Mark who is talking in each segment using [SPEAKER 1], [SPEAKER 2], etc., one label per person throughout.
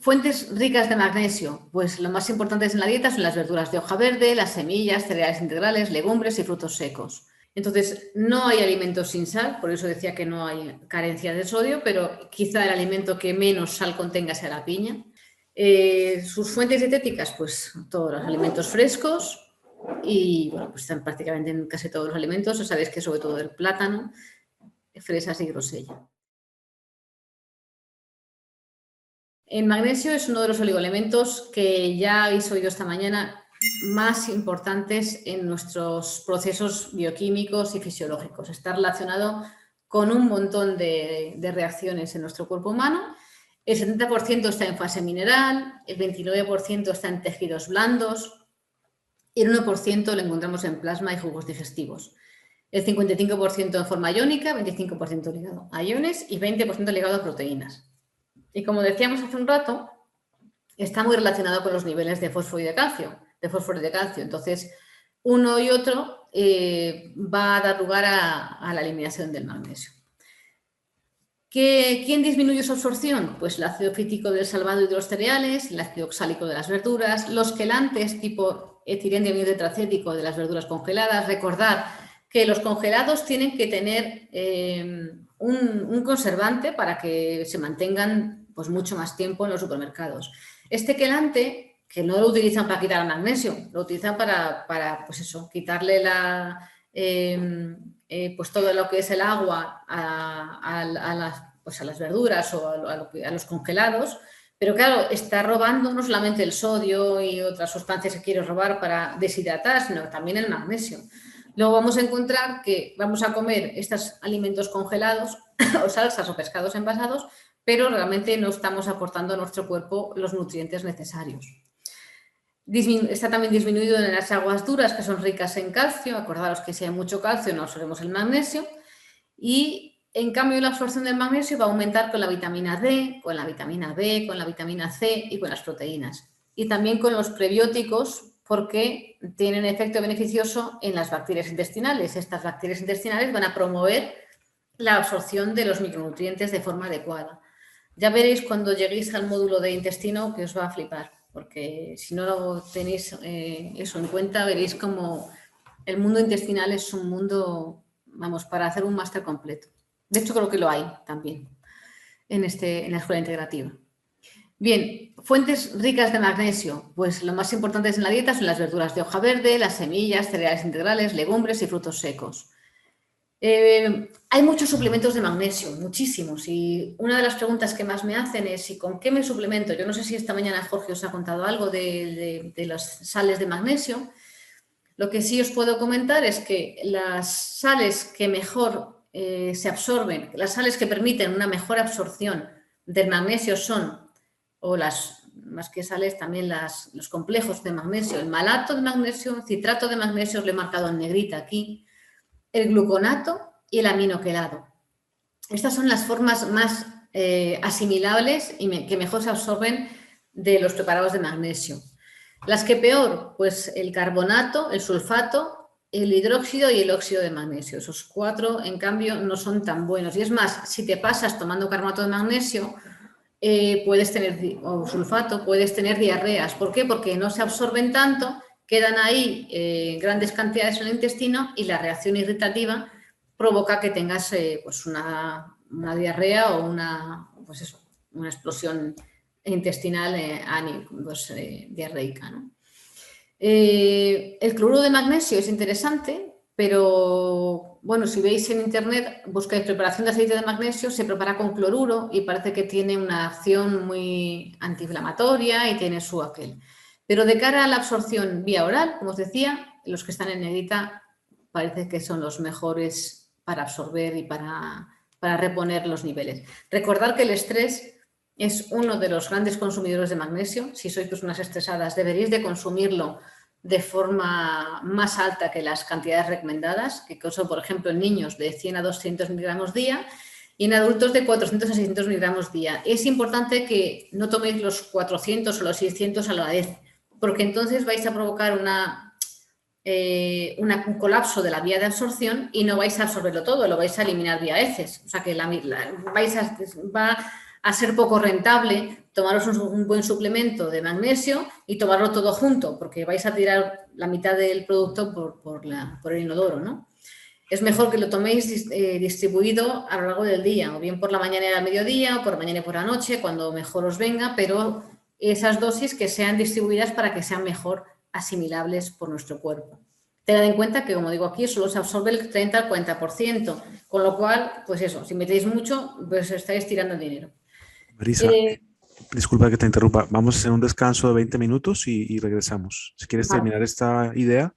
[SPEAKER 1] Fuentes ricas de magnesio, pues lo más importantes en la dieta son las verduras de hoja verde, las semillas, cereales integrales, legumbres y frutos secos. Entonces, no hay alimentos sin sal, por eso decía que no hay carencia de sodio, pero quizá el alimento que menos sal contenga sea la piña. Sus fuentes dietéticas, pues todos los alimentos frescos y, bueno, pues están prácticamente en casi todos los alimentos. Sabéis que sobre todo el plátano, fresas y grosella. El magnesio es uno de los oligoelementos que ya habéis oído esta mañana más importantes en nuestros procesos bioquímicos y fisiológicos. Está relacionado con un montón de reacciones en nuestro cuerpo humano. El 70% está en fase mineral, el 29% está en tejidos blandos y el 1% lo encontramos en plasma y jugos digestivos. El 55% en forma iónica, 25% ligado a iones y 20% ligado a proteínas. Y como decíamos hace un rato, está muy relacionado con los niveles de fósforo y de calcio. Entonces, uno y otro va a dar lugar a la eliminación del magnesio. ¿Quién disminuye su absorción? Pues el ácido fítico del salvado y de los cereales, el ácido oxálico de las verduras, los quelantes tipo etileno tetracético de las verduras congeladas. Recordad que los congelados tienen que tener un conservante para que se mantengan pues, mucho más tiempo en los supermercados. Este quelante, que no lo utilizan para quitar el magnesio, lo utilizan para pues eso, quitarle pues todo lo que es el agua a las verduras o a los congelados, pero claro, está robando no solamente el sodio y otras sustancias que quiere robar para deshidratar, sino también el magnesio. Luego vamos a encontrar que vamos a comer estos alimentos congelados o salsas o pescados envasados, pero realmente no estamos aportando a nuestro cuerpo los nutrientes necesarios. Está también disminuido en las aguas duras, que son ricas en calcio. Acordaros que si hay mucho calcio no absorbemos el magnesio. Y en cambio la absorción del magnesio va a aumentar con la vitamina D, con la vitamina B, con la vitamina C y con las proteínas. Y también con los prebióticos, porque tienen efecto beneficioso en las bacterias intestinales. Estas bacterias intestinales van a promover la absorción de los micronutrientes de forma adecuada. Ya veréis cuando lleguéis al módulo de intestino que os va a flipar, porque si no tenéis eso en cuenta, veréis como el mundo intestinal es un mundo, vamos, para hacer un máster completo. De hecho, creo que lo hay también en la escuela integrativa. Bien, fuentes ricas de magnesio. Pues lo más importantes en la dieta son las verduras de hoja verde, las semillas, cereales integrales, legumbres y frutos secos. Hay muchos suplementos de magnesio, muchísimos, y una de las preguntas que más me hacen es ¿y con qué me suplemento? Yo no sé si esta mañana Jorge os ha contado algo de las sales de magnesio. Lo que sí os puedo comentar es que las sales que mejor se absorben, las sales que permiten una mejor absorción del magnesio son, o las más que sales, también los complejos de magnesio, el malato de magnesio, el citrato de magnesio, os lo he marcado en negrita aquí, el gluconato y el aminoquelado. Estas son las formas más asimilables y que mejor se absorben de los preparados de magnesio. Las que peor, pues el carbonato, el sulfato, el hidróxido y el óxido de magnesio. Esos cuatro, en cambio, no son tan buenos. Y es más, si te pasas tomando carbonato de magnesio, puedes tener, o sulfato, puedes tener diarreas. ¿Por qué? Porque no se absorben tanto, quedan ahí grandes cantidades en el intestino y la reacción irritativa provoca que tengas pues una diarrea o una explosión intestinal diarreica, ¿no? El cloruro de magnesio es interesante, pero bueno, si veis en internet, buscáis preparación de aceite de magnesio, se prepara con cloruro y parece que tiene una acción muy antiinflamatoria y tiene su aquel. Pero de cara a la absorción vía oral, como os decía, los que están en negrita parece que son los mejores para absorber y para reponer los niveles. Recordad que el estrés es uno de los grandes consumidores de magnesio. Si sois personas estresadas, deberéis de consumirlo de forma más alta que las cantidades recomendadas, que son, por ejemplo, en niños de 100 a 200 miligramos día y en adultos de 400 a 600 miligramos día. Es importante que no toméis los 400 o los 600 a la vez, porque entonces vais a provocar un colapso de la vía de absorción y no vais a absorberlo todo, lo vais a eliminar vía heces. O sea que va a ser poco rentable tomaros un buen suplemento de magnesio y tomarlo todo junto, porque vais a tirar la mitad del producto por el inodoro, ¿no? Es mejor que lo toméis distribuido a lo largo del día, o bien por la mañana y al mediodía, o por la mañana y por la noche, cuando mejor os venga, pero esas dosis que sean distribuidas para que sean mejor asimilables por nuestro cuerpo. Tened en cuenta que, como digo aquí, solo se absorbe el 30 al 40%, con lo cual, pues eso, si metéis mucho, pues estáis tirando el dinero.
[SPEAKER 2] Marisa, disculpa que te interrumpa. Vamos a hacer un descanso de 20 minutos y regresamos. Si quieres
[SPEAKER 1] Vale,
[SPEAKER 2] terminar esta idea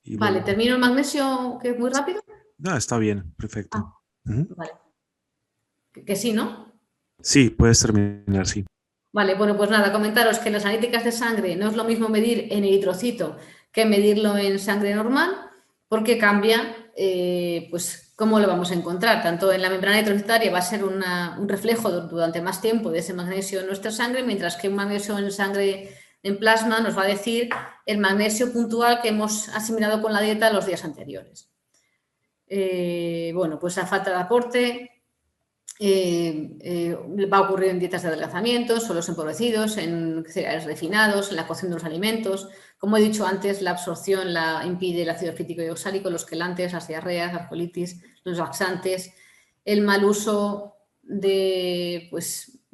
[SPEAKER 2] y
[SPEAKER 1] vale,
[SPEAKER 2] luego...
[SPEAKER 1] termino el magnesio, que es muy rápido.
[SPEAKER 2] No, está bien, perfecto.
[SPEAKER 1] Ah,
[SPEAKER 2] Ujú.
[SPEAKER 1] vale. Que sí, ¿no?
[SPEAKER 2] Sí, puedes terminar, sí.
[SPEAKER 1] Vale, bueno, pues nada, comentaros que las analíticas de sangre no es lo mismo medir en eritrocito que medirlo en sangre normal, porque cambia, pues, cómo lo vamos a encontrar. Tanto en la membrana eritrocitaria va a ser un reflejo durante más tiempo de ese magnesio en nuestra sangre, mientras que un magnesio en sangre, en plasma, nos va a decir el magnesio puntual que hemos asimilado con la dieta los días anteriores. Bueno, pues a falta de aporte, va a ocurrir en dietas de adelgazamiento, suelos empobrecidos, en cereales refinados, en la cocción de los alimentos. Como he dicho antes, la absorción la impide el ácido fítico y oxálico, los quelantes, las diarreas, la colitis, los laxantes, el mal uso del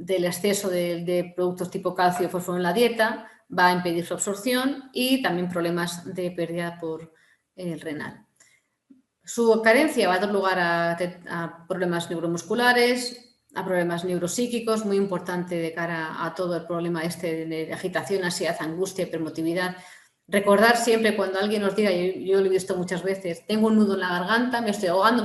[SPEAKER 1] exceso de productos tipo calcio y fósforo en la dieta va a impedir su absorción y también problemas de pérdida por el renal. Su carencia va a dar lugar a problemas neuromusculares, a problemas neuropsíquicos, muy importante de cara a todo el problema de agitación, ansiedad, angustia, hipermotividad. Recordar siempre cuando alguien nos diga, yo lo he visto muchas veces, tengo un nudo en la garganta, me estoy ahogando,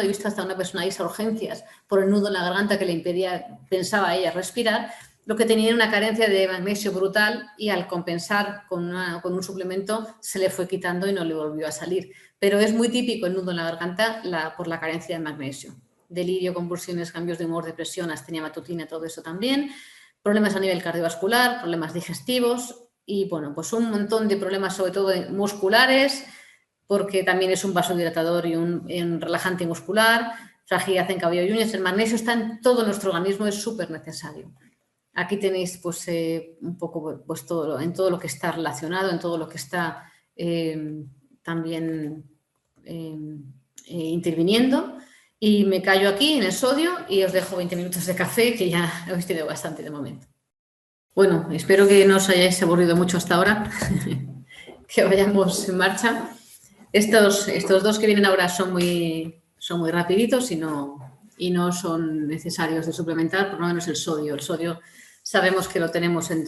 [SPEAKER 1] he visto hasta una persona irse a urgencias por el nudo en la garganta que le impedía, pensaba ella, respirar, lo que tenía una carencia de magnesio brutal y al compensar con un suplemento se le fue quitando y no le volvió a salir. Pero es muy típico el nudo en la garganta por la carencia de magnesio. Delirio, convulsiones, cambios de humor, depresión, astenia matutina, todo eso también. Problemas a nivel cardiovascular, problemas digestivos y, bueno, pues un montón de problemas, sobre todo musculares, porque también es un vasodilatador y un relajante muscular, fragilidad en cabello y uñas. El magnesio está en todo nuestro organismo, es súper necesario. Aquí tenéis pues un poco pues, en todo lo que está relacionado, en todo lo que está también interviniendo. Y me callo aquí en el sodio y os dejo 20 minutos de café, que ya habéis tenido bastante de momento. Bueno, espero que no os hayáis aburrido mucho hasta ahora, que vayamos en marcha. Estos dos que vienen ahora son muy rapiditos y no son necesarios de suplementar, por lo menos el sodio. El sodio sabemos que lo tenemos en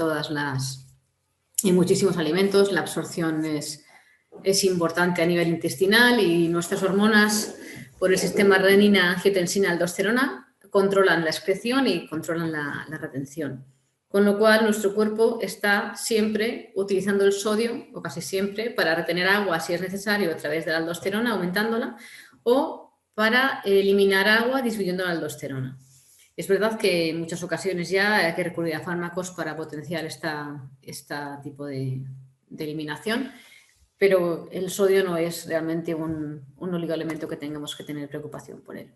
[SPEAKER 1] muchísimos alimentos, la absorción es importante a nivel intestinal y nuestras hormonas por el sistema renina, angiotensina, aldosterona controlan la excreción y controlan la retención. Con lo cual, nuestro cuerpo está siempre utilizando el sodio, o casi siempre, para retener agua si es necesario a través de la aldosterona, aumentándola, o para eliminar agua disminuyendo la aldosterona. Es verdad que en muchas ocasiones ya hay que recurrir a fármacos para potenciar este tipo de eliminación, pero el sodio no es realmente un oligoelemento que tengamos que tener preocupación por él.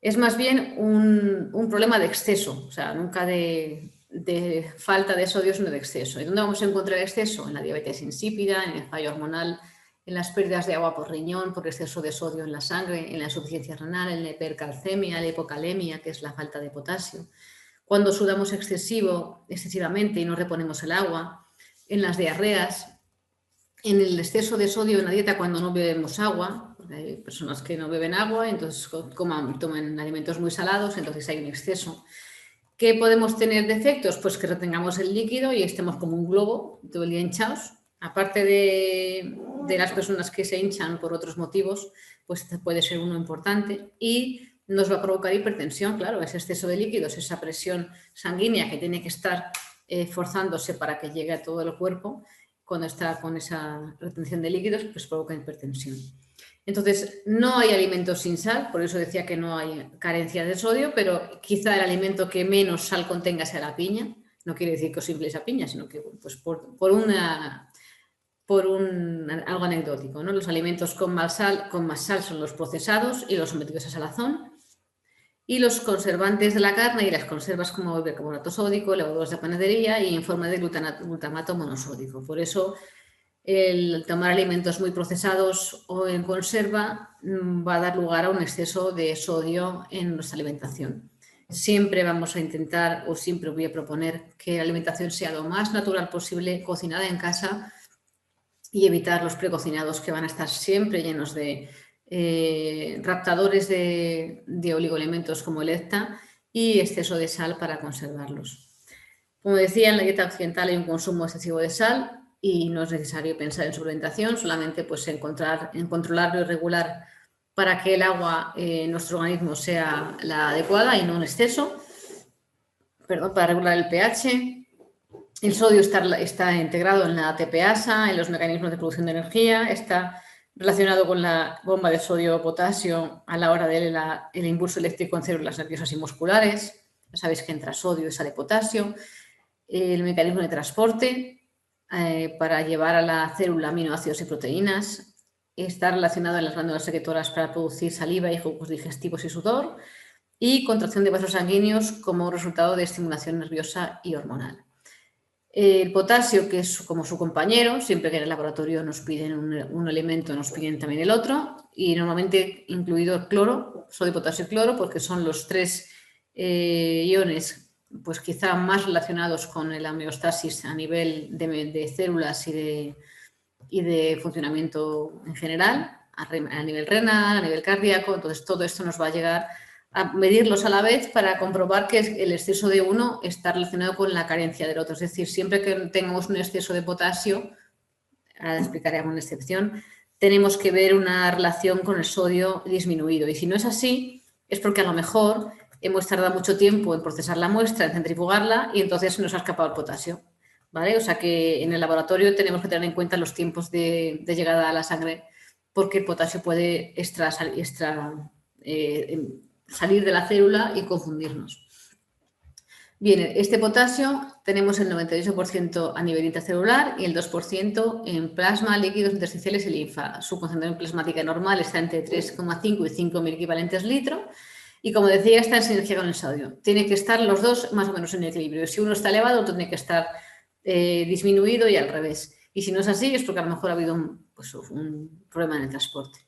[SPEAKER 1] Es más bien un problema de exceso, o sea, nunca de falta de sodio, sino de exceso. ¿Y dónde vamos a encontrar exceso? En la diabetes insípida, en el fallo hormonal, en las pérdidas de agua por riñón, por exceso de sodio en la sangre, en la insuficiencia renal, en la hipercalcemia, la hipocalemia, que es la falta de potasio. Cuando sudamos excesivamente y no reponemos el agua, en las diarreas, en el exceso de sodio en la dieta cuando no bebemos agua, porque hay personas que no beben agua, entonces toman alimentos muy salados, entonces hay un exceso. ¿Qué podemos tener de efectos? Pues que retengamos el líquido y estemos como un globo todo el día hinchados. Aparte de las personas que se hinchan por otros motivos, pues este puede ser uno importante y nos va a provocar hipertensión, claro, ese exceso de líquidos, esa presión sanguínea que tiene que estar forzándose para que llegue a todo el cuerpo, cuando está con esa retención de líquidos, pues provoca hipertensión. Entonces, no hay alimentos sin sal, por eso decía que no hay carencia de sodio, pero quizá el alimento que menos sal contenga sea la piña. No quiere decir que os infléis a piña, sino que pues, por algo anecdótico, ¿no? Los alimentos con más sal son los procesados y los sometidos a salazón. y los conservantes de la carne y las conservas como bicarbonato sódico, levaduras de panadería y en forma de glutamato monosódico. Por eso el tomar alimentos muy procesados o en conserva va a dar lugar a un exceso de sodio en nuestra alimentación. Siempre vamos a intentar o siempre voy a proponer que la alimentación sea lo más natural posible, cocinada en casa y evitar los precocinados que van a estar siempre llenos de raptadores de oligoelementos como el EFTA y exceso de sal para conservarlos. Como decía, en la dieta occidental hay un consumo excesivo de sal y no es necesario pensar en suplementación, solamente pues en controlarlo y regular para que el agua en nuestro organismo sea la adecuada y no en exceso. Para regular el pH. El sodio está integrado en la ATPasa, en los mecanismos de producción de energía, está relacionado con la bomba de sodio-potasio a la hora del impulso eléctrico en células nerviosas y musculares. Ya sabéis que entra sodio y sale potasio. El mecanismo de transporte para llevar a la célula aminoácidos y proteínas. Está relacionado en las glándulas secretoras para producir saliva y jugos digestivos y sudor. Y contracción de vasos sanguíneos como resultado de estimulación nerviosa y hormonal. El potasio, que es como su compañero, siempre que en el laboratorio nos piden un alimento, nos piden también el otro, y normalmente incluido el cloro, sodio, potasio y cloro, porque son los tres iones pues quizá más relacionados con la homeostasis a nivel de células y de funcionamiento en general, a nivel renal, a nivel cardíaco. Entonces todo esto nos va a llegar a medirlos a la vez para comprobar que el exceso de uno está relacionado con la carencia del otro. Es decir, siempre que tengamos un exceso de potasio, ahora explicaré alguna excepción, tenemos que ver una relación con el sodio disminuido. Y si no es así, es porque a lo mejor hemos tardado mucho tiempo en procesar la muestra, en centrifugarla, y entonces nos ha escapado el potasio, ¿vale? O sea que en el laboratorio tenemos que tener en cuenta los tiempos de llegada a la sangre, porque el potasio puede salir de la célula y confundirnos. Bien, este potasio tenemos el 98% a nivel intracelular y el 2% en plasma, líquidos intersticiales y linfa. Su concentración plasmática normal está entre 3,5 y 5 mil equivalentes litro. Y como decía, está en sinergia con el sodio. Tiene que estar los dos más o menos en equilibrio. Si uno está elevado, otro tiene que estar disminuido y al revés. Y si no es así, es porque a lo mejor ha habido un problema en el transporte.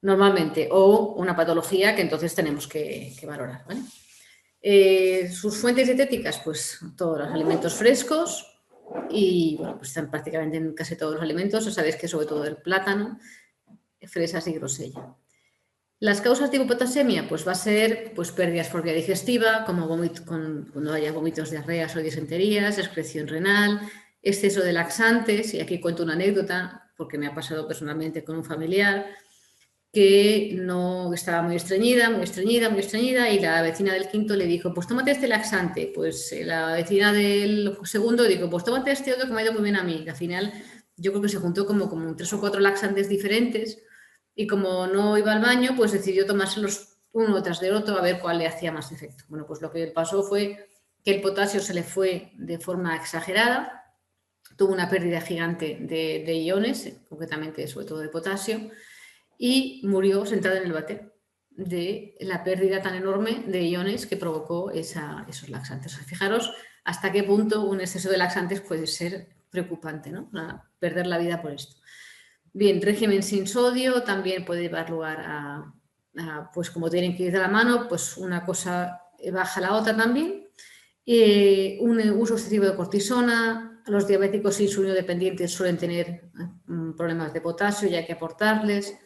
[SPEAKER 1] Normalmente, o una patología que entonces tenemos que valorar, ¿vale? Sus fuentes dietéticas, pues todos los alimentos frescos y bueno, pues están prácticamente en casi todos los alimentos. Ya sabéis que sobre todo el plátano, fresas y grosella. Las causas de hipopotasemia, pues va a ser pues, pérdidas por vía digestiva, como cuando haya vómitos, diarreas o disenterías, excreción renal, exceso de laxantes, y aquí cuento una anécdota porque me ha pasado personalmente con un familiar que no estaba muy estreñida, y la vecina del quinto le dijo, pues tómate este laxante. Pues la vecina del segundo dijo, pues tómate este otro que me ha ido muy bien a mí. Y al final yo creo que se juntó como 3 o 4 laxantes diferentes y como no iba al baño, pues decidió tomárselos uno tras del otro a ver cuál le hacía más efecto. Bueno, pues lo que pasó fue que el potasio se le fue de forma exagerada, tuvo una pérdida gigante de iones, concretamente sobre todo de potasio, y murió sentada en el váter de la pérdida tan enorme de iones que provocó esos laxantes. O sea, fijaros hasta qué punto un exceso de laxantes puede ser preocupante, ¿no? Perder la vida por esto. Bien, régimen sin sodio también puede dar lugar a pues como tienen que ir de la mano, pues una cosa baja la otra también. Un uso excesivo de cortisona. Los diabéticos insulinodependientes suelen tener problemas de potasio y hay que aportarles.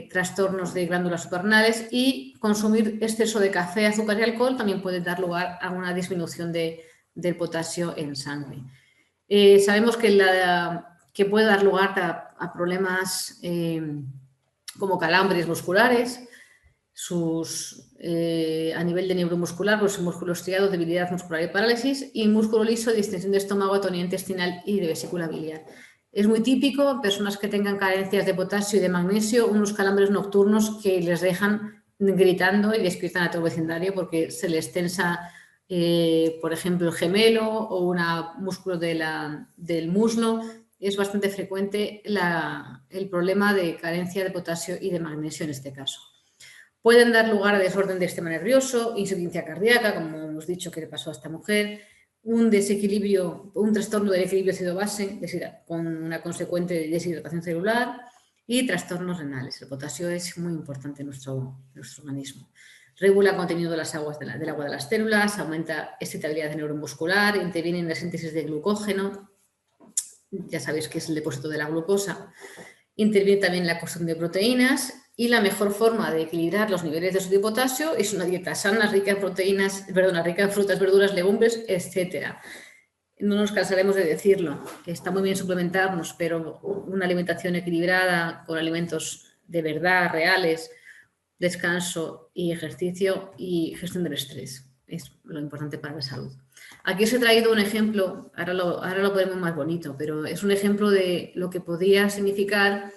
[SPEAKER 1] Trastornos de glándulas suprarrenales, y consumir exceso de café, azúcar y alcohol también puede dar lugar a una disminución del potasio en sangre. Sabemos que puede dar lugar a problemas como calambres musculares, a nivel de neuromuscular, pues músculo estriado, debilidad muscular y parálisis, y músculo liso, distensión de estómago, atonía intestinal y de vesícula biliar. Es muy típico en personas que tengan carencias de potasio y de magnesio, unos calambres nocturnos que les dejan gritando y despiertan a todo el vecindario porque se les tensa, por ejemplo, el gemelo o un músculo del muslo. Es bastante frecuente el problema de carencia de potasio y de magnesio en este caso. Pueden dar lugar a desorden del sistema nervioso, insuficiencia cardíaca, como hemos dicho que le pasó a esta mujer, un desequilibrio, un trastorno del equilibrio ácido-base con una consecuente deshidratación celular y trastornos renales. El potasio es muy importante en nuestro organismo. Regula el contenido de las aguas del agua de las células, aumenta excitabilidad neuromuscular, interviene en la síntesis de glucógeno, ya sabéis que es el depósito de la glucosa, interviene también en la construcción de proteínas y la mejor forma de equilibrar los niveles de sodio y potasio es una dieta sana, rica en rica en frutas, verduras, legumbres, etc. No nos cansaremos de decirlo, que está muy bien suplementarnos, pero una alimentación equilibrada con alimentos de verdad, reales, descanso y ejercicio y gestión del estrés es lo importante para la salud. Aquí os he traído un ejemplo, ahora lo ponemos más bonito, pero es un ejemplo de lo que podría significar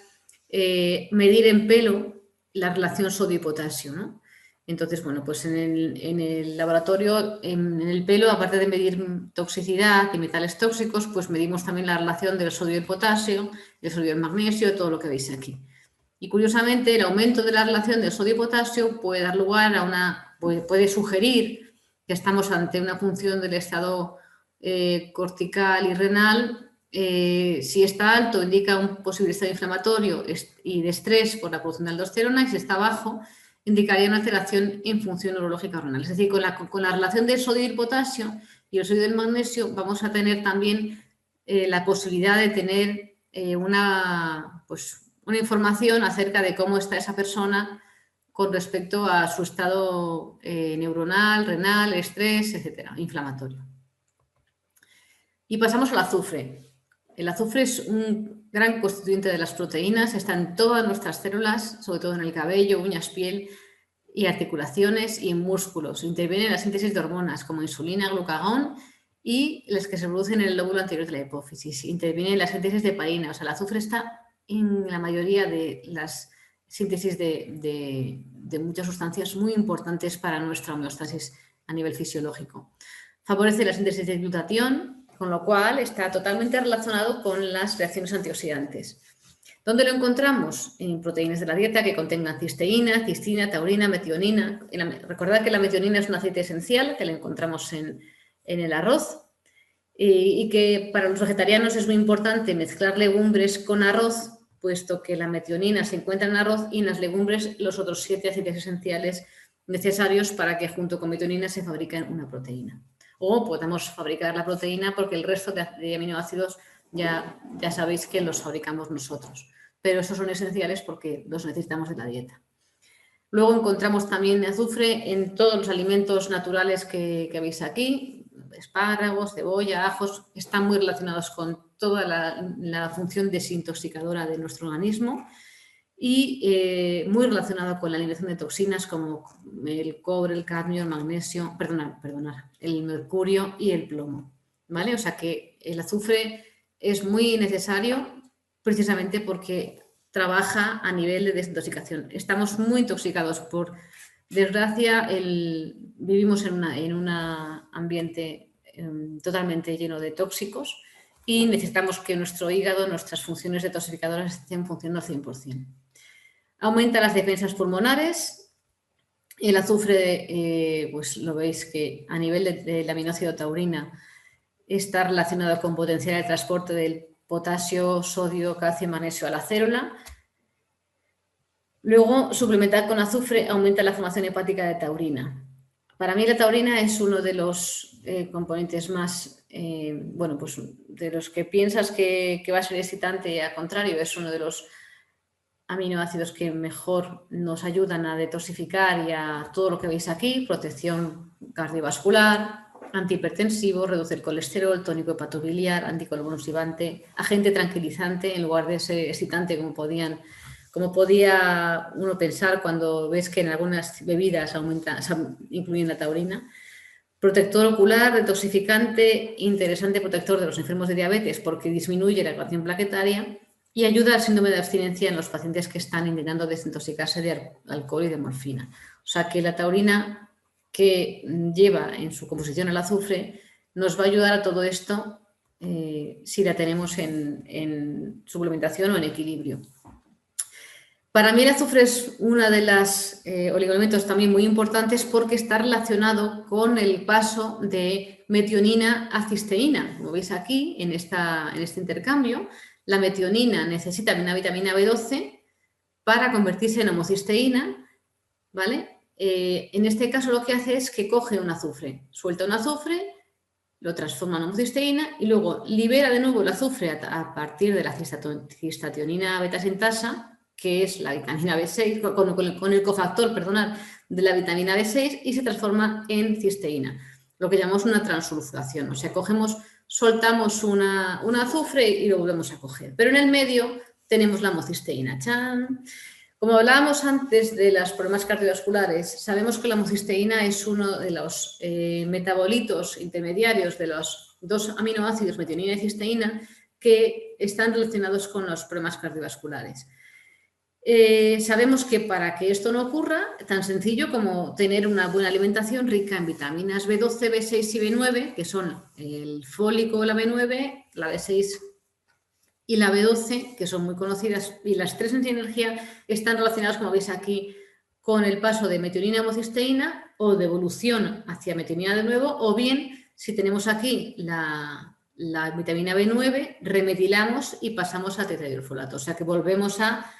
[SPEAKER 1] medir en pelo la relación sodio y potasio, ¿no? Entonces, bueno, pues en el laboratorio, en el pelo, aparte de medir toxicidad y metales tóxicos, pues medimos también la relación del sodio y el potasio, el sodio y el magnesio, todo lo que veis aquí. Y curiosamente, el aumento de la relación del sodio y potasio puede dar lugar a puede sugerir que estamos ante una función del estado cortical y renal. Si está alto, indica un posible estado inflamatorio y de estrés por la producción de aldosterona, y si está bajo, indicaría una alteración en función neurológica renal. Es decir, con la relación del sodio y el potasio y el sodio y el magnesio, vamos a tener también la posibilidad de tener una información acerca de cómo está esa persona con respecto a su estado neuronal, renal, estrés, etcétera, inflamatorio. Y pasamos al azufre. El azufre es un gran constituyente de las proteínas, está en todas nuestras células, sobre todo en el cabello, uñas, piel y articulaciones y en músculos. Interviene en la síntesis de hormonas como insulina, glucagón y las que se producen en el lóbulo anterior de la hipófisis. Interviene en la síntesis de heparina. O sea, el azufre está en la mayoría de las síntesis de muchas sustancias muy importantes para nuestra homeostasis a nivel fisiológico. Favorece la síntesis de glutatión, con lo cual está totalmente relacionado con las reacciones antioxidantes. ¿Dónde lo encontramos? En proteínas de la dieta que contengan cisteína, cistina, taurina, metionina. Recordad que la metionina es un aceite esencial que lo encontramos en el arroz y que para los vegetarianos es muy importante mezclar legumbres con arroz, puesto que la metionina se encuentra en arroz y en las legumbres los otros 7 aceites esenciales necesarios para que junto con metionina se fabriquen una proteína. O podemos fabricar la proteína porque el resto de aminoácidos ya sabéis que los fabricamos nosotros. Pero esos son esenciales porque los necesitamos de la dieta. Luego encontramos también azufre en todos los alimentos naturales que veis aquí. Espárragos, cebolla, ajos, están muy relacionados con toda la función desintoxicadora de nuestro organismo y muy relacionado con la eliminación de toxinas como el cobre, el cadmio, el magnesio, el mercurio y el plomo, ¿vale? O sea que el azufre es muy necesario precisamente porque trabaja a nivel de desintoxicación. Estamos muy intoxicados, por desgracia, vivimos en un ambiente totalmente lleno de tóxicos y necesitamos que nuestro hígado, nuestras funciones detoxificadoras estén funcionando al 100%. Aumenta las defensas pulmonares. El azufre, pues lo veis que a nivel del aminoácido taurina está relacionado con potenciar el transporte del potasio, sodio, calcio y magnesio a la célula. Luego, suplementar con azufre aumenta la formación hepática de taurina. Para mí la taurina es uno de los componentes más, pues de los que piensas que va a ser excitante y al contrario, es uno de los aminoácidos que mejor nos ayudan a detoxificar y a todo lo que veis aquí, protección cardiovascular, antihipertensivo, reduce el colesterol, tónico hepatobiliar, anticonvulsivante, agente tranquilizante en lugar de ser excitante como podía uno pensar cuando ves que en algunas bebidas incluyen la taurina. Protector ocular, detoxificante, interesante protector de los enfermos de diabetes porque disminuye la elevación plaquetaria y ayuda al síndrome de abstinencia en los pacientes que están intentando desintoxicarse de alcohol y de morfina. O sea que la taurina que lleva en su composición el azufre nos va a ayudar a todo esto si la tenemos en suplementación o en equilibrio. Para mí el azufre es uno de los oligoelementos también muy importantes porque está relacionado con el paso de metionina a cisteína. Como veis aquí, en este intercambio, la metionina necesita una vitamina B12 para convertirse en homocisteína, ¿vale? En este caso lo que hace es que coge un azufre, suelta un azufre, lo transforma en homocisteína y luego libera de nuevo el azufre a partir de la cistationina beta-sintasa, que es la vitamina B6, con el cofactor, perdonad, de la vitamina B6 y se transforma en cisteína, lo que llamamos una transulfuración. O sea, soltamos un azufre y lo volvemos a coger. Pero en el medio tenemos la homocisteína. ¡Chan! Como hablábamos antes de los problemas cardiovasculares, sabemos que la homocisteína es uno de los metabolitos intermediarios de los dos aminoácidos, metionina y cisteína, que están relacionados con los problemas cardiovasculares. Sabemos que para que esto no ocurra, tan sencillo como tener una buena alimentación rica en vitaminas B12, B6 y B9, que son el fólico, la B9, la B6 y la B12, que son muy conocidas, y las tres en sinergia están relacionadas, como veis aquí, con el paso de metionina a homocisteína o de evolución hacia metionina de nuevo, o bien, si tenemos aquí la vitamina B9, remetilamos y pasamos a tetrahidrofolato, o sea que volvemos a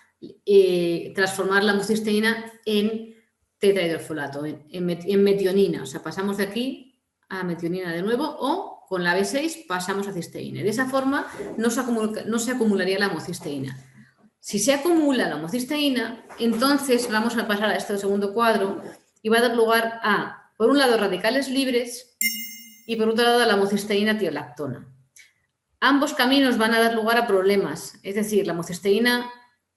[SPEAKER 1] transformar la homocisteína en tetrahidrofolato, en metionina, o sea, pasamos de aquí a metionina de nuevo o con la B6 pasamos a cisteína. De esa forma no se acumularía la homocisteína. Si se acumula la homocisteína, entonces vamos a pasar a este segundo cuadro y va a dar lugar a, por un lado, radicales libres y por otro lado, a la homocisteína tiolactona. Ambos caminos van a dar lugar a problemas, es decir, la homocisteína,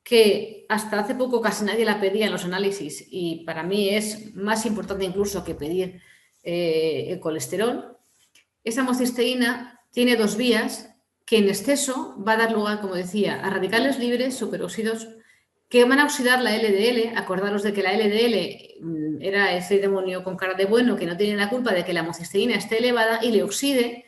[SPEAKER 1] que hasta hace poco casi nadie la pedía en los análisis y para mí es más importante incluso que pedir el colesterol. Esa homocisteína tiene dos vías que en exceso va a dar lugar, como decía, a radicales libres superóxidos que van a oxidar la LDL. Acordaros de que la LDL era ese demonio con cara de bueno que no tiene la culpa de que la homocisteína esté elevada y le oxide.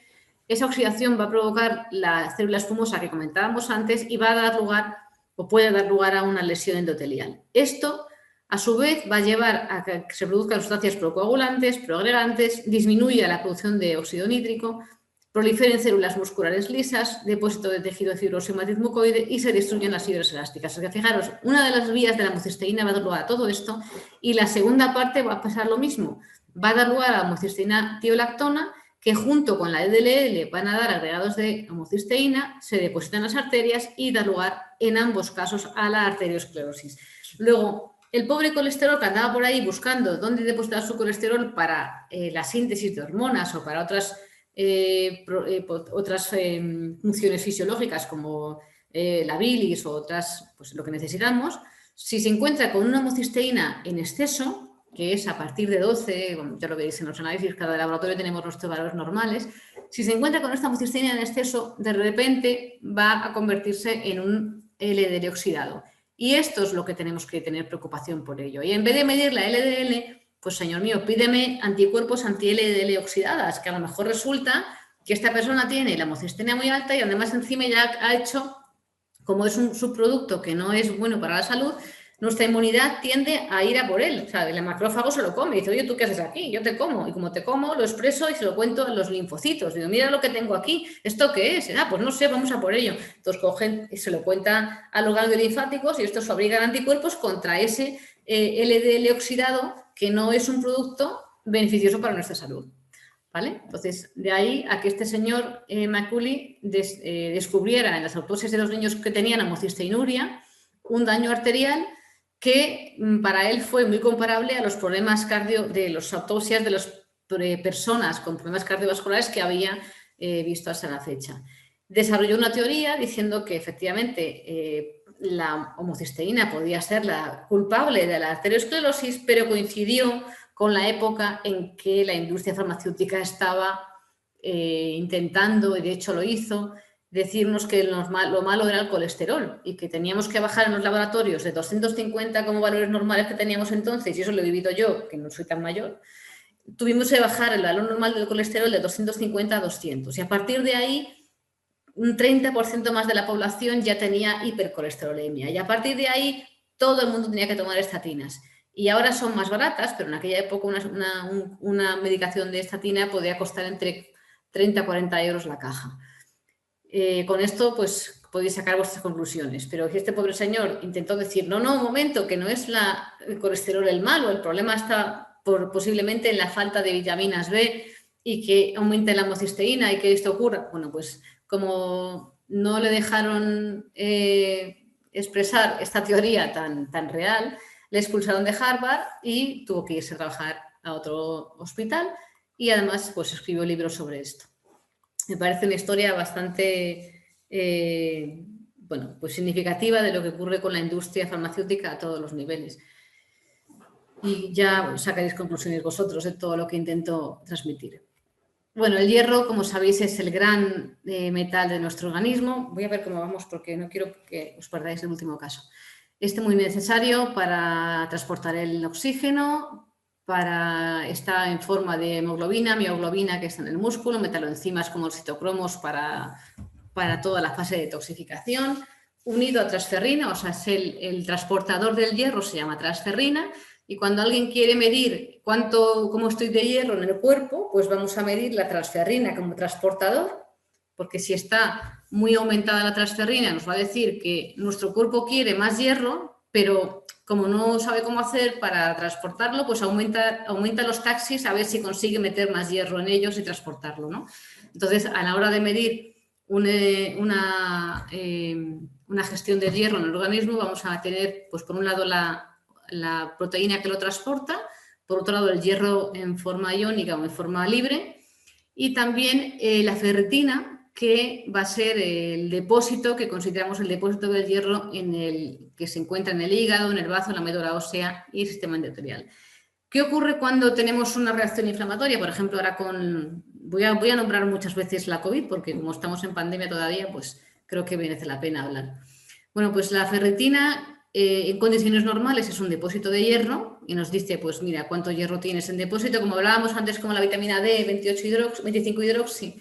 [SPEAKER 1] Esa oxidación va a provocar la célula espumosa que comentábamos antes y va a dar lugar o puede dar lugar a una lesión endotelial. Esto, a su vez, va a llevar a que se produzcan sustancias procoagulantes, proagregantes, disminuya la producción de óxido nítrico, proliferen células musculares lisas, depósito de tejido fibroso y matriz mucoide y se destruyen las fibras elásticas. O sea, fijaros, una de las vías de la homocisteína va a dar lugar a todo esto y la segunda parte va a pasar lo mismo. Va a dar lugar a la homocisteína tiolactona, que junto con la LDL van a dar agregados de homocisteína, se depositan en las arterias y da lugar en ambos casos a la arteriosclerosis. Luego, el pobre colesterol que andaba por ahí buscando dónde depositar su colesterol para la síntesis de hormonas o para otras funciones fisiológicas como la bilis o otras, pues lo que necesitamos, si se encuentra con una homocisteína en exceso, que es a partir de 12, ya lo veréis en los análisis, cada laboratorio tenemos nuestros valores normales, si se encuentra con esta homocisteína en exceso, de repente va a convertirse en un LDL oxidado. Y esto es lo que tenemos que tener preocupación por ello. Y en vez de medir la LDL, pues señor mío, pídeme anticuerpos anti-LDL oxidadas, que a lo mejor resulta que esta persona tiene la homocisteína muy alta y además encima ya ha hecho, como es un subproducto que no es bueno para la salud, nuestra inmunidad tiende a ir a por él. O sea, el macrófago se lo come y dice, oye, ¿tú qué haces aquí? Yo te como. Y como te como, lo expreso y se lo cuento a los linfocitos. Digo, mira lo que tengo aquí. ¿Esto qué es? Pues no sé, vamos a por ello. Entonces cogen y se lo cuentan a los ganglios linfáticos y estos fabrican anticuerpos contra ese LDL oxidado que no es un producto beneficioso para nuestra salud. ¿Vale? Entonces, de ahí a que este señor Macaulay descubriera en las autopsias de los niños que tenían homocisteinuria un daño arterial que para él fue muy comparable a los problemas de las autopsias de las personas con problemas cardiovasculares que había visto hasta la fecha. Desarrolló una teoría diciendo que efectivamente la homocisteína podía ser la culpable de la arteriosclerosis, pero coincidió con la época en que la industria farmacéutica estaba intentando, y de hecho lo hizo, decirnos que lo malo era el colesterol y que teníamos que bajar en los laboratorios de 250 como valores normales que teníamos entonces, y eso lo he vivido yo, que no soy tan mayor, tuvimos que bajar el valor normal del colesterol de 250 a 200 y a partir de ahí un 30% más de la población ya tenía hipercolesterolemia y a partir de ahí todo el mundo tenía que tomar estatinas. Y ahora son más baratas, pero en aquella época una medicación de estatina podía costar entre 30 a 40 euros la caja. Con esto, pues, podéis sacar vuestras conclusiones. Pero este pobre señor intentó decir, no, un momento, que no es el colesterol el malo, el problema está posiblemente en la falta de vitaminas B y que aumente la homocisteína y que esto ocurra. Bueno, pues, como no le dejaron expresar esta teoría tan real, le expulsaron de Harvard y tuvo que irse a trabajar a otro hospital y además pues escribió libros sobre esto. Me parece una historia bastante pues significativa de lo que ocurre con la industria farmacéutica a todos los niveles. Y ya sacaréis conclusiones vosotros de todo lo que intento transmitir. Bueno, el hierro, como sabéis, es el gran metal de nuestro organismo. Voy a ver cómo vamos porque no quiero que os perdáis el último caso. Este es muy necesario para transportar el oxígeno, está en forma de hemoglobina, mioglobina que está en el músculo, metaloenzimas como los citocromos para toda la fase de detoxificación, unido a transferrina, o sea, es el transportador del hierro se llama transferrina, y cuando alguien quiere medir cómo estoy de hierro en el cuerpo, pues vamos a medir la transferrina como transportador, porque si está muy aumentada la transferrina nos va a decir que nuestro cuerpo quiere más hierro, pero como no sabe cómo hacer para transportarlo, pues aumenta los taxis a ver si consigue meter más hierro en ellos y transportarlo, ¿no? Entonces, a la hora de medir una gestión del hierro en el organismo, vamos a tener, pues por un lado, la proteína que lo transporta, por otro lado, el hierro en forma iónica o en forma libre, y también la ferritina, que va a ser el depósito que consideramos el depósito del hierro que se encuentra en el hígado, en el bazo, en la médula ósea y el sistema endotelial. ¿Qué ocurre cuando tenemos una reacción inflamatoria? Por ejemplo, ahora voy a nombrar muchas veces la COVID, porque como estamos en pandemia todavía, pues creo que merece la pena hablar. Bueno, pues la ferritina en condiciones normales es un depósito de hierro y nos dice, pues mira, cuánto hierro tienes en depósito, como hablábamos antes como la vitamina D, 25 hidroxi.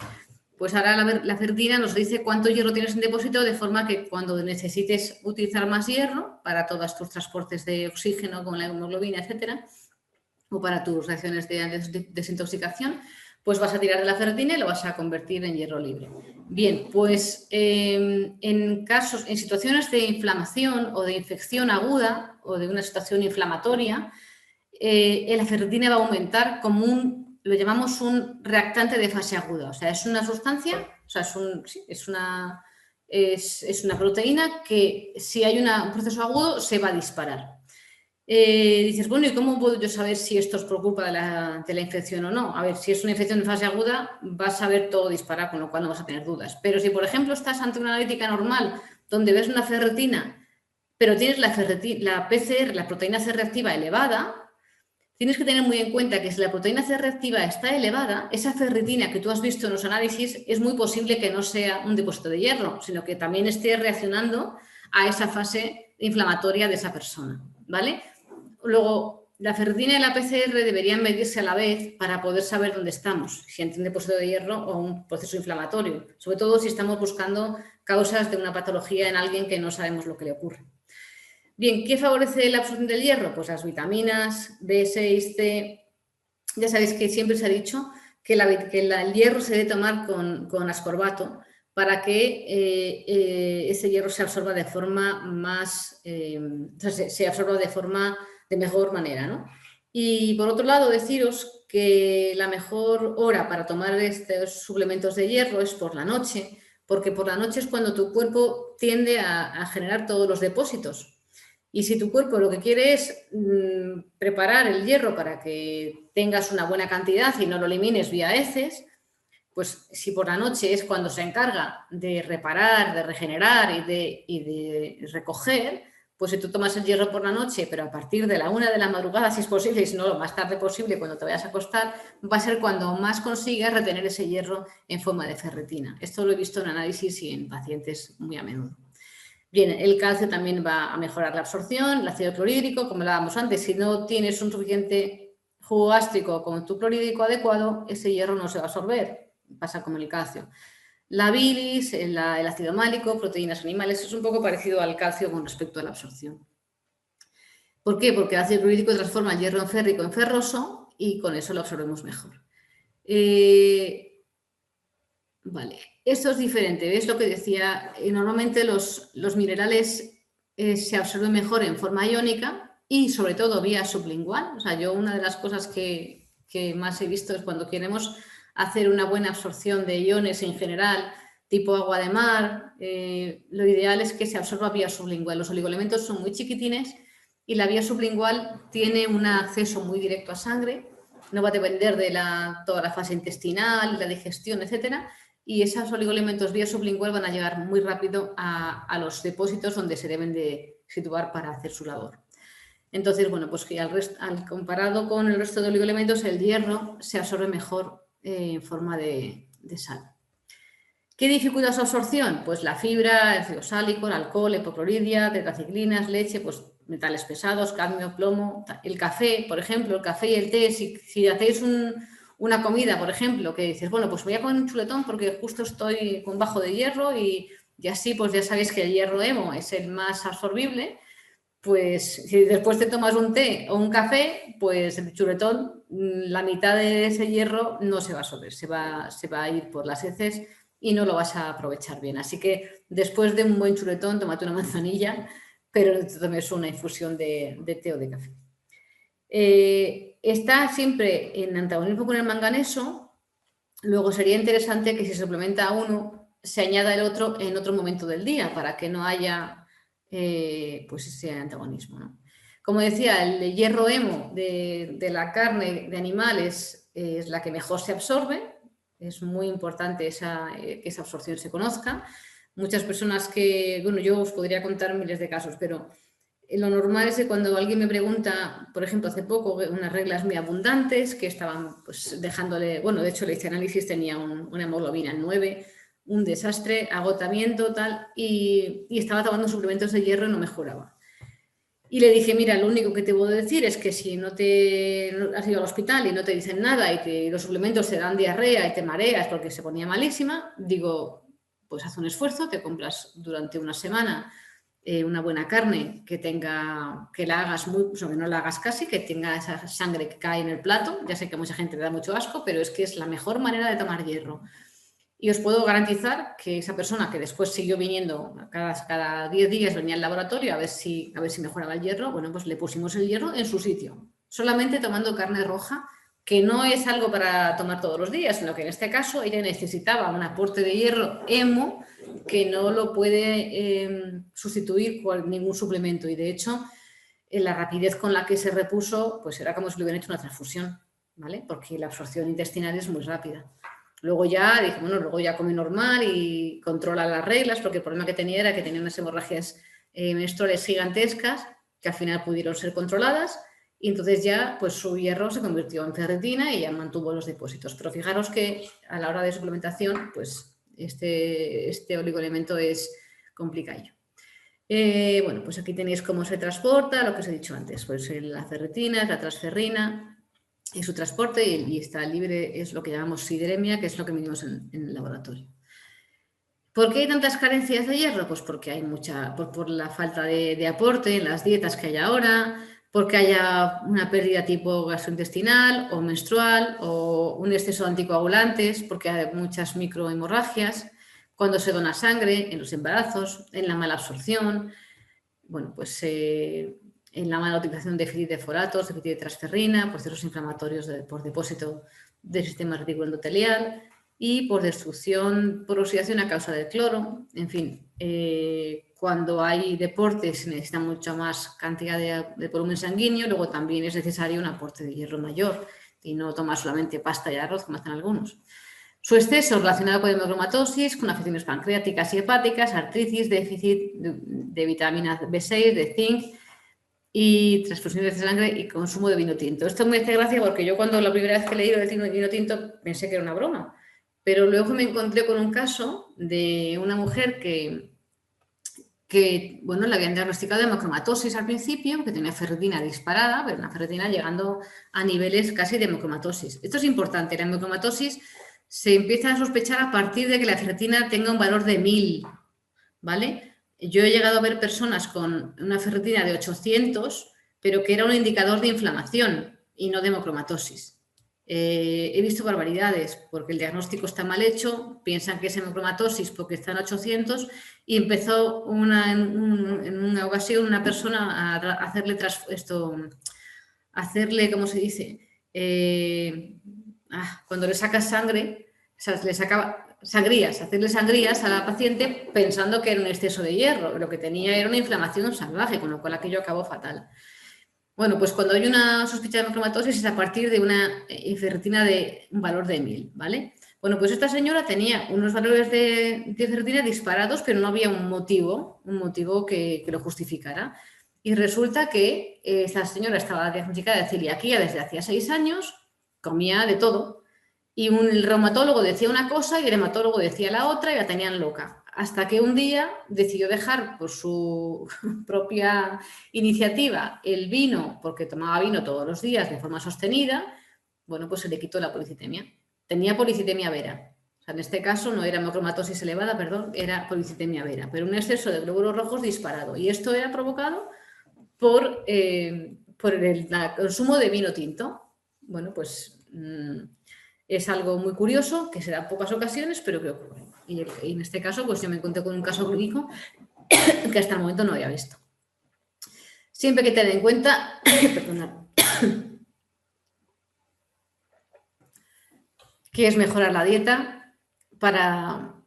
[SPEAKER 1] Pues ahora la ferritina nos dice cuánto hierro tienes en depósito, de forma que cuando necesites utilizar más hierro para todos tus transportes de oxígeno, como la hemoglobina, etcétera, o para tus reacciones de desintoxicación, pues vas a tirar de la ferritina y lo vas a convertir en hierro libre. Bien, pues en situaciones de inflamación o de infección aguda o de una situación inflamatoria, la ferritina va a aumentar como lo llamamos un reactante de fase aguda. O sea, es una sustancia, o sea, es una proteína que si hay un proceso agudo se va a disparar. Dices, bueno, ¿y cómo puedo yo saber si esto es por culpa de la infección o no? A ver, si es una infección de fase aguda, vas a ver todo disparar, con lo cual no vas a tener dudas. Pero si, por ejemplo, estás ante una analítica normal donde ves una ferritina, pero tienes la PCR, la proteína C reactiva elevada, tienes que tener muy en cuenta que si la proteína C reactiva está elevada, esa ferritina que tú has visto en los análisis es muy posible que no sea un depósito de hierro, sino que también esté reaccionando a esa fase inflamatoria de esa persona, ¿vale? Luego, la ferritina y la PCR deberían medirse a la vez para poder saber dónde estamos, si hay un depósito de hierro o un proceso inflamatorio, sobre todo si estamos buscando causas de una patología en alguien que no sabemos lo que le ocurre. Bien, ¿qué favorece la absorción del hierro? Pues las vitaminas B6, C. Ya sabéis que siempre se ha dicho que el hierro se debe tomar con ascorbato para que ese hierro se absorba de forma de mejor manera, ¿no? Y por otro lado, deciros que la mejor hora para tomar estos suplementos de hierro es por la noche, porque por la noche es cuando tu cuerpo tiende a generar todos los depósitos. Y si tu cuerpo lo que quiere es preparar el hierro para que tengas una buena cantidad y no lo elimines vía heces, pues si por la noche es cuando se encarga de reparar, de regenerar y de recoger, pues si tú tomas el hierro por la noche, pero a partir de la 1 de la madrugada, si es posible, y si no, lo más tarde posible, cuando te vayas a acostar, va a ser cuando más consigas retener ese hierro en forma de ferritina. Esto lo he visto en análisis y en pacientes muy a menudo. Bien, el calcio también va a mejorar la absorción, el ácido clorhídrico, como hablábamos antes, si no tienes un suficiente jugo gástrico con tu clorhídrico adecuado, ese hierro no se va a absorber, pasa como el calcio. La bilis, el ácido málico, proteínas animales, es un poco parecido al calcio con respecto a la absorción. ¿Por qué? Porque el ácido clorhídrico transforma el hierro férrico en ferroso y con eso lo absorbemos mejor. Vale, esto es diferente, ¿ves lo que decía? Normalmente los minerales se absorben mejor en forma iónica y sobre todo vía sublingual. O sea, yo una de las cosas que más he visto es cuando queremos hacer una buena absorción de iones en general, tipo agua de mar, lo ideal es que se absorba vía sublingual. Los oligoelementos son muy chiquitines y la vía sublingual tiene un acceso muy directo a sangre, no va a depender de toda la fase intestinal, la digestión, etcétera, y esos oligoelementos vía sublingual van a llegar muy rápido a los depósitos donde se deben de situar para hacer su labor. Entonces, bueno, pues que comparado con el resto de oligoelementos, el hierro se absorbe mejor en forma de sal. ¿Qué dificulta su absorción? Pues la fibra, el ácido sálico, el alcohol, hipocloridia, tetraciclinas, leche, pues metales pesados, cadmio, plomo, el café, por ejemplo, el café y el té. Si hacéis una comida, por ejemplo, que dices, bueno, pues voy a comer un chuletón porque justo estoy con bajo de hierro y así pues ya sabéis que el hierro hemo es el más absorbible, pues si después te tomas un té o un café, pues el chuletón, la mitad de ese hierro no se va a absorber, se va a ir por las heces y no lo vas a aprovechar bien. Así que después de un buen chuletón, tómate una manzanilla, pero no te tomes una infusión de té o de café. Está siempre en antagonismo con el manganeso. Luego sería interesante que si se suplementa uno, se añada el otro en otro momento del día para que no haya pues ese antagonismo, ¿no? Como decía, el hierro hemo de la carne de animales es la que mejor se absorbe. Es muy importante que esa absorción se conozca. Muchas personas bueno, yo os podría contar miles de casos, pero lo normal es que cuando alguien me pregunta, por ejemplo, hace poco, unas reglas muy abundantes que estaban pues dejándole, bueno, de hecho le hice análisis, tenía una hemoglobina en 9, un desastre, agotamiento, tal, y estaba tomando suplementos de hierro y no mejoraba. Y le dije, mira, lo único que te puedo decir es que si no has ido al hospital y no te dicen nada y que los suplementos te dan diarrea y te mareas porque se ponía malísima, digo, pues haz un esfuerzo, te compras durante una semana una buena carne que la hagas o que no la hagas casi, que tenga esa sangre que cae en el plato. Ya sé que a mucha gente le da mucho asco, pero es que es la mejor manera de tomar hierro. Y os puedo garantizar que esa persona que después siguió viniendo cada 10 días, venía al laboratorio a ver si mejoraba el hierro, bueno, pues le pusimos el hierro en su sitio, solamente tomando carne roja, que no es algo para tomar todos los días, sino que en este caso ella necesitaba un aporte de hierro hemo que no lo puede sustituir con ningún suplemento. Y de hecho, la rapidez con la que se repuso, pues era como si le hubieran hecho una transfusión, ¿vale? Porque la absorción intestinal es muy rápida. Luego ya dije, bueno, luego ya come normal y controla las reglas, porque el problema que tenía era que tenía unas hemorragias menstruales gigantescas que al final pudieron ser controladas y entonces ya pues su hierro se convirtió en ferritina y ya mantuvo los depósitos. Pero fijaros que a la hora de suplementación, pues este oligoelemento es complicado. Bueno, pues aquí tenéis cómo se transporta, lo que os he dicho antes, pues la ferritina, la transferrina y su transporte, y está libre, es lo que llamamos sideremia, que es lo que medimos en el laboratorio. ¿Por qué hay tantas carencias de hierro? Pues porque hay por la falta de aporte en las dietas que hay ahora, porque haya una pérdida tipo gastrointestinal o menstrual o un exceso de anticoagulantes, porque hay muchas microhemorragias, cuando se dona sangre, en los embarazos, en la mala absorción, bueno, pues en la mala utilización de déficit de folatos, déficit de transferrina, procesos inflamatorios por depósito del sistema reticuloendotelial y por destrucción, por oxidación a causa del cloro. En fin, cuando hay deportes se necesita mucha más cantidad de volumen sanguíneo, luego también es necesario un aporte de hierro mayor y no tomar solamente pasta y arroz como hacen algunos. Su exceso relacionado con hemocromatosis, con afecciones pancreáticas y hepáticas, artritis, déficit de vitamina B6, de zinc y transfusiones de sangre y consumo de vino tinto. Esto me hace gracia porque yo cuando la primera vez que leí lo de vino tinto pensé que era una broma, pero luego me encontré con un caso de una mujer que bueno, le habían diagnosticado hemocromatosis al principio, que tenía ferritina disparada, pero una ferritina llegando a niveles casi de hemocromatosis. Esto es importante, la hemocromatosis se empieza a sospechar a partir de que la ferritina tenga un valor de 1000, ¿vale? Yo he llegado a ver personas con una ferritina de 800, pero que era un indicador de inflamación y no de hemocromatosis. He visto barbaridades porque el diagnóstico está mal hecho, piensan que es hemocromatosis porque está en 800 y empezó en una ocasión una persona a hacerle, ¿cómo se dice? Cuando le sacas sangre, o sea, le sacaba hacerle sangrías a la paciente pensando que era un exceso de hierro, lo que tenía era una inflamación salvaje, con lo cual aquello acabó fatal. Bueno, pues cuando hay una sospecha de hemocromatosis es a partir de una ferritina de un valor de 1000, ¿vale? Bueno, pues esta señora tenía unos valores de ferritina disparados, pero no había un motivo que lo justificara. Y resulta que esta señora estaba diagnosticada de celiaquía desde hacía 6 años, comía de todo, y el reumatólogo decía una cosa y el hematólogo decía la otra y la tenían loca. Hasta que un día decidió dejar por su propia iniciativa el vino, porque tomaba vino todos los días de forma sostenida, bueno, pues se le quitó la policitemia. Tenía policitemia vera. O sea, en este caso no era hemocromatosis elevada, perdón, era policitemia vera, pero un exceso de glóbulos rojos disparado. Y esto era provocado por el consumo de vino tinto. Bueno, pues es algo muy curioso, que se da en pocas ocasiones, pero que ocurre. Y en este caso, pues yo me encontré con un caso clínico que hasta el momento no había visto. Siempre hay que tener en cuenta que es mejorar la dieta para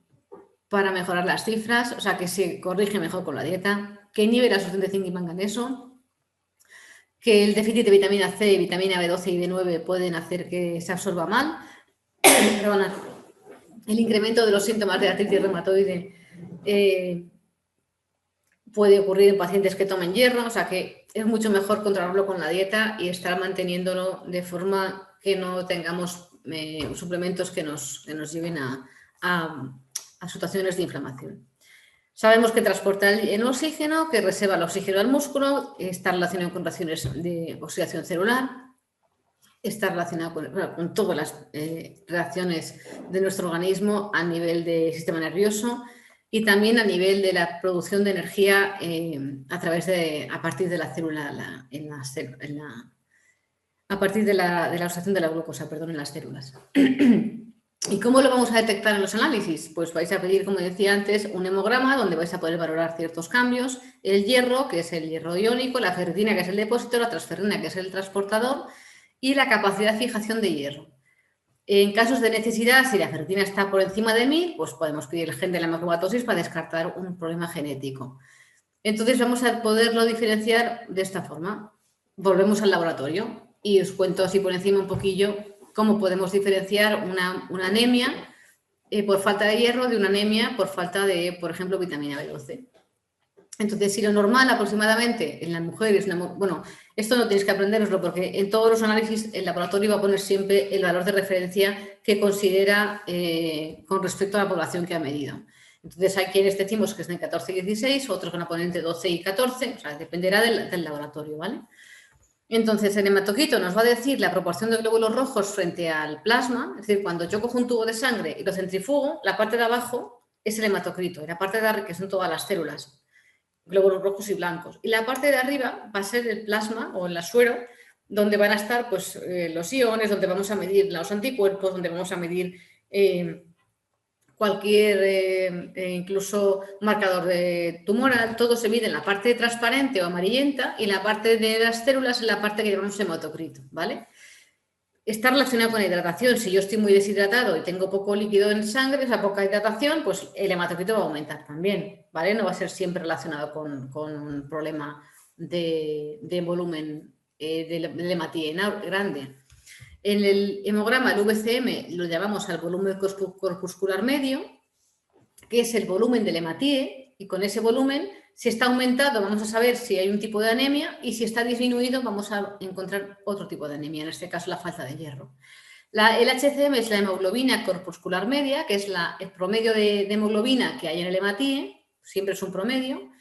[SPEAKER 1] mejorar las cifras, o sea, que se corrige mejor con la dieta, que inhibe la absorción de zinc y manganeso, que el déficit de vitamina C, vitamina B12 y B9 pueden hacer que se absorba mal. El incremento de los síntomas de artritis reumatoide puede ocurrir en pacientes que tomen hierro, o sea que es mucho mejor controlarlo con la dieta y estar manteniéndolo de forma que no tengamos suplementos que nos lleven a situaciones de inflamación. Sabemos que transporta el oxígeno, que reserva el oxígeno al músculo, está relacionado con reacciones de oxidación celular, está relacionado con todas las reacciones de nuestro organismo a nivel del sistema nervioso y también a nivel de la producción de energía a partir de la célula, a partir de la oxidación de la glucosa, perdón, en las células. ¿Y cómo lo vamos a detectar en los análisis? Pues vais a pedir, como decía antes, un hemograma donde vais a poder valorar ciertos cambios, el hierro, que es el hierro iónico, la ferritina, que es el depósito, la transferrina, que es el transportador, y la capacidad de fijación de hierro. En casos de necesidad, si la ferritina está por encima de 1000, pues podemos pedir el gen de la hemocromatosis para descartar un problema genético. Entonces vamos a poderlo diferenciar de esta forma. Volvemos al laboratorio y os cuento así por encima un poquillo cómo podemos diferenciar una anemia por falta de hierro de una anemia por falta de, por ejemplo, vitamina B12. Entonces, si lo normal aproximadamente en las mujeres, bueno, esto no tenéis que aprendéroslo porque en todos los análisis el laboratorio va a poner siempre el valor de referencia que considera con respecto a la población que ha medido. Entonces, hay quienes decimos que es de 14 y 16, otros van a poner entre 12 y 14, o sea, dependerá del laboratorio, ¿vale? Entonces, el hematocrito nos va a decir la proporción de glóbulos rojos frente al plasma, es decir, cuando yo cojo un tubo de sangre y lo centrifugo, la parte de abajo es el hematocrito y la parte de arriba, que son todas las células, glóbulos rojos y blancos. Y la parte de arriba va a ser el plasma o el suero, donde van a estar pues, los iones, donde vamos a medir los anticuerpos, donde vamos a medir cualquier, incluso marcador tumoral. Todo se mide en la parte transparente o amarillenta y la parte de las células en la parte que llamamos hematocrito, ¿vale? Está relacionado con la hidratación. Si yo estoy muy deshidratado y tengo poco líquido en sangre, esa poca hidratación, pues el hematocrito va a aumentar también, ¿vale? No va a ser siempre relacionado con un problema de volumen de hematía grande. En el hemograma, el VCM, lo llamamos al volumen corpuscular medio, que es el volumen del hematíe, y con ese volumen, si está aumentado, vamos a saber si hay un tipo de anemia, y si está disminuido, vamos a encontrar otro tipo de anemia, en este caso la falta de hierro. El HCM es la hemoglobina corpuscular media, que es el promedio de hemoglobina que hay en el hematíe, siempre es un promedio,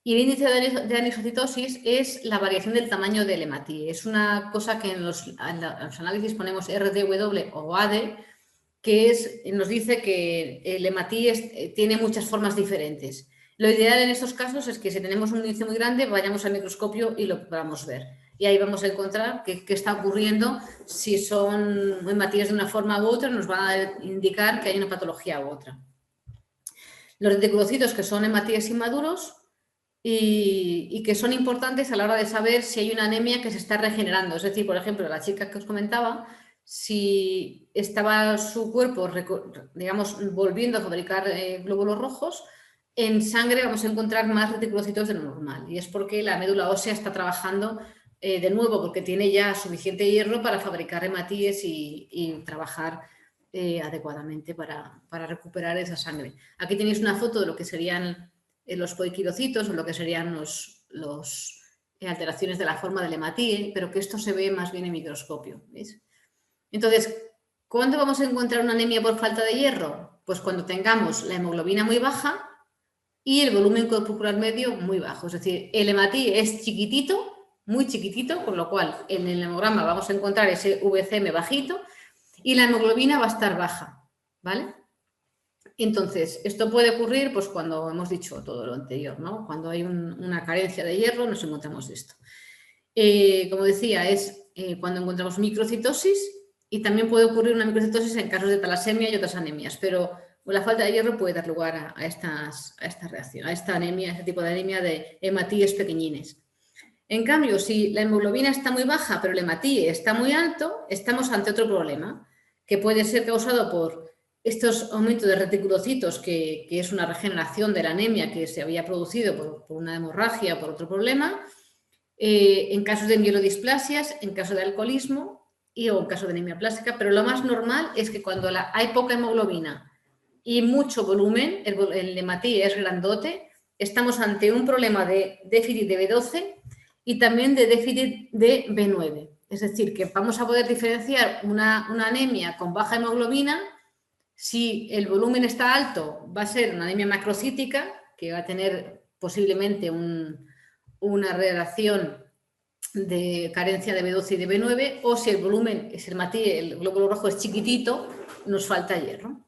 [SPEAKER 1] y el índice de anisocitosis es la variación del tamaño del hematíe. Es una cosa que en los análisis ponemos RDW o AD, que nos dice que el hematíe tiene muchas formas diferentes. Lo ideal en estos casos es que si tenemos un índice muy grande, vayamos al microscopio y lo podamos ver. Y ahí vamos a encontrar qué está ocurriendo. Si son hematíes de una forma u otra, nos van a indicar que hay una patología u otra. Los reticulocitos, que son hematíes inmaduros y que son importantes a la hora de saber si hay una anemia que se está regenerando. Es decir, por ejemplo, la chica que os comentaba, si estaba su cuerpo, digamos, volviendo a fabricar glóbulos rojos, en sangre vamos a encontrar más reticulocitos de lo normal. Y es porque la médula ósea está trabajando de nuevo, porque tiene ya suficiente hierro para fabricar hematíes y trabajar adecuadamente para recuperar esa sangre. Aquí tenéis una foto de lo que serían los poiquilocitos o lo que serían los alteraciones de la forma del hematíe, pero que esto se ve más bien en microscopio, ¿veis? Entonces, ¿cuándo vamos a encontrar una anemia por falta de hierro? Pues cuando tengamos la hemoglobina muy baja y el volumen corporal medio muy bajo. Es decir, el hematíe es chiquitito, muy chiquitito, con lo cual en el hemograma vamos a encontrar ese VCM bajito y la hemoglobina va a estar baja, ¿vale? Entonces, esto puede ocurrir pues cuando hemos dicho todo lo anterior, ¿no? Cuando hay una carencia de hierro nos encontramos esto. Como decía, es cuando encontramos microcitosis y también puede ocurrir una microcitosis en casos de talasemia y otras anemias, pero la falta de hierro puede dar lugar a esta reacción, a esta anemia, a este tipo de anemia de hematíes pequeñines. En cambio, si la hemoglobina está muy baja, pero el hematíe está muy alto, estamos ante otro problema, que puede ser causado por estos aumentos de reticulocitos, que es una regeneración de la anemia que se había producido por una hemorragia o por otro problema, en casos de mielodisplasias, en caso de alcoholismo o en caso de anemia plástica, pero lo más normal es que cuando hay poca hemoglobina y mucho volumen, el hematíe es grandote, estamos ante un problema de déficit de B12 y también de déficit de B9. Es decir, que vamos a poder diferenciar una anemia con baja hemoglobina. Si el volumen está alto, va a ser una anemia macrocítica, que va a tener posiblemente una relación de carencia de B12 y de B9, o si el volumen, el glóbulo rojo es chiquitito, nos falta hierro.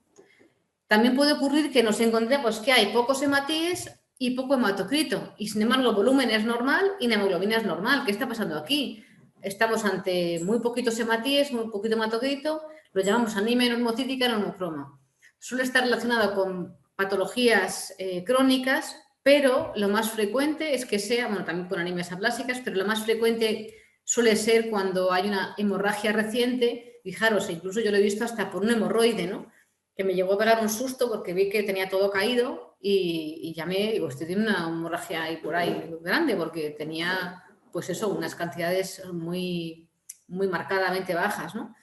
[SPEAKER 1] También puede ocurrir que nos encontremos que hay pocos hematíes y poco hematocrito, y sin embargo el volumen es normal y la hemoglobina es normal. ¿Qué está pasando aquí? Estamos ante muy poquitos hematíes, muy poquito hematocrito, lo llamamos anemia normocítica normocroma. Suele estar relacionado con patologías crónicas, pero lo más frecuente es que sea, bueno, también con anemias aplásicas, pero lo más frecuente suele ser cuando hay una hemorragia reciente. Fijaros, incluso yo lo he visto hasta por un hemorroide, ¿no? Que me llegó a pegar un susto porque vi que tenía todo caído y llamé, digo, usted tiene una hemorragia ahí por ahí grande, porque tenía, pues eso, unas cantidades muy, muy marcadamente bajas, ¿no?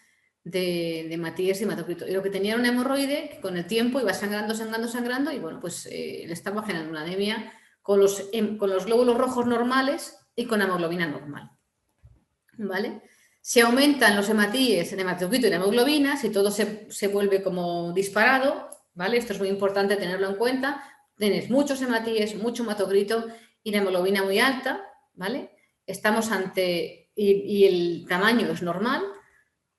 [SPEAKER 1] De hematíes y hematocrito. Y lo que tenía era un hemorroide que con el tiempo iba sangrando y bueno, pues le estaba generando una anemia con los glóbulos rojos normales y con hemoglobina normal, ¿vale? Si aumentan los hematíes, el hematocrito y la hemoglobina, si todo se vuelve como disparado, ¿vale? Esto es muy importante tenerlo en cuenta. Tienes muchos hematíes, mucho hematocrito y la hemoglobina muy alta, ¿vale? Estamos ante, y el tamaño es normal,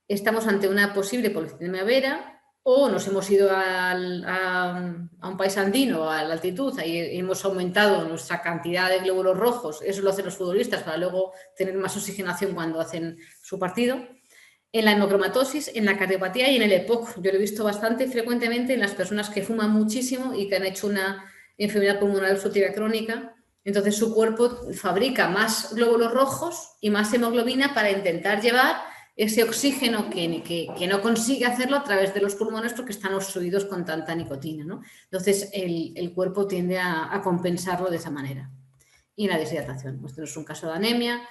[SPEAKER 1] estamos ante una posible policitemia vera, o nos hemos ido a un país andino, a la altitud, ahí hemos aumentado nuestra cantidad de glóbulos rojos. Eso lo hacen los futbolistas para luego tener más oxigenación cuando hacen su partido. En la hemocromatosis, en la cardiopatía y en el EPOC. Yo lo he visto bastante frecuentemente en las personas que fuman muchísimo y que han hecho una enfermedad pulmonar obstructiva crónica. Entonces su cuerpo fabrica más glóbulos rojos y más hemoglobina para intentar llevar ese oxígeno que no consigue hacerlo a través de los pulmones porque están obstruidos con tanta nicotina, ¿no? Entonces el cuerpo tiende a compensarlo de esa manera. Y la deshidratación, esto no es un caso de anemia.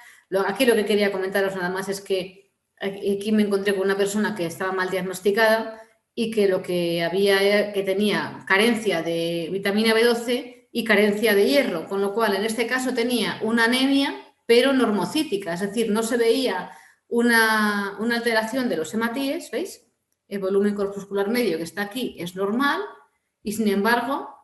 [SPEAKER 1] Aquí lo que quería comentaros nada más es que aquí me encontré con una persona que estaba mal diagnosticada y que lo que había que tenía carencia de vitamina B12 y carencia de hierro, con lo cual en este caso tenía una anemia pero normocítica, es decir, no se veía una alteración de los hematíes, ¿veis? El volumen corpuscular medio que está aquí es normal y, sin embargo,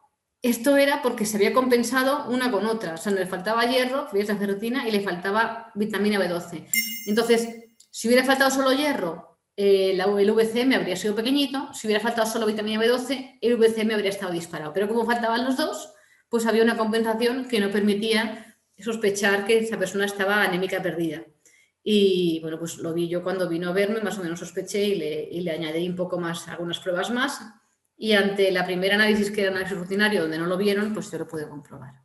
[SPEAKER 1] esto era porque se había compensado una con otra. O sea, le faltaba hierro, la ferritina, y le faltaba vitamina B12. Entonces, si hubiera faltado solo hierro, el VCM habría sido pequeñito. Si hubiera faltado solo vitamina B12, el VCM habría estado disparado. Pero como faltaban los dos, pues había una compensación que no permitía sospechar que esa persona estaba anémica perdida. Y bueno, pues lo vi yo cuando vino a verme, más o menos sospeché y le añadí un poco más, algunas pruebas más. Y ante la primera análisis, que era análisis rutinario, donde no lo vieron, pues yo lo pude comprobar.